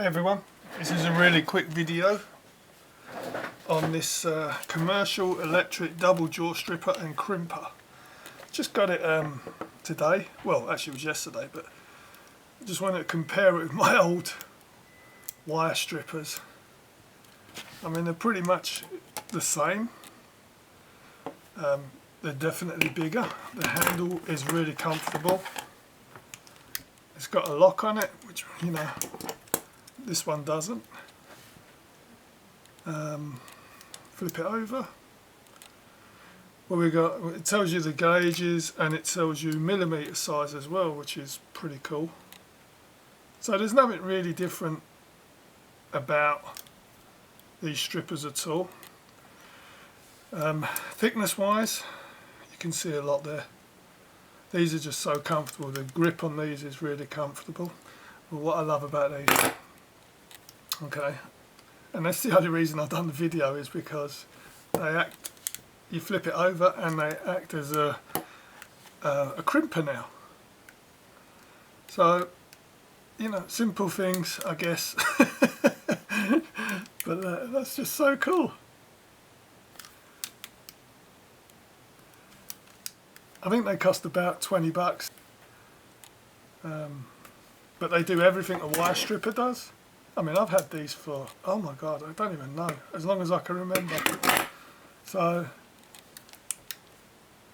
Hey everyone, this is a really quick video on this commercial electric double jaw stripper and crimper. Just got it today, well actually it was yesterday, but I just wanted to compare it with my old wire strippers. I mean, they're pretty much the same. They're definitely bigger. The handle is really comfortable. It's got a lock on it, which, you know, this one doesn't. Flip it over. Well, it tells you the gauges and it tells you millimetre size as well, which is pretty cool. So there's nothing really different about these strippers at all. Thickness wise, you can see a lot there. These are just so comfortable. The grip on these is really comfortable. But what I love about these, okay, and that's the only reason I've done the video, is because they act, you flip it over and they act as a crimper now. So, you know, simple things, I guess. But that's just so cool. I think they cost about 20 bucks. But they do everything a wire stripper does. I mean, I've had these for, oh my god, I don't even know, as long as I can remember. So,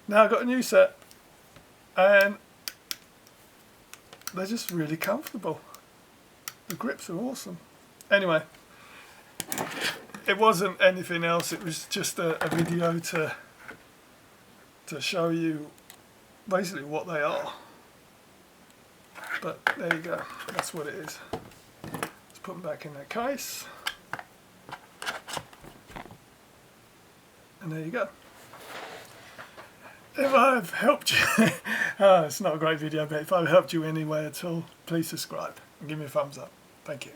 now I've got a new set, and they're just really comfortable. The grips are awesome. Anyway, it wasn't anything else, it was just a video to show you basically what they are. But there you go, that's what it is. Let's put them back in their case. And there you go. If I've helped you, it's not a great video, but if I've helped you anyway at all, please subscribe and give me a thumbs up. Thank you.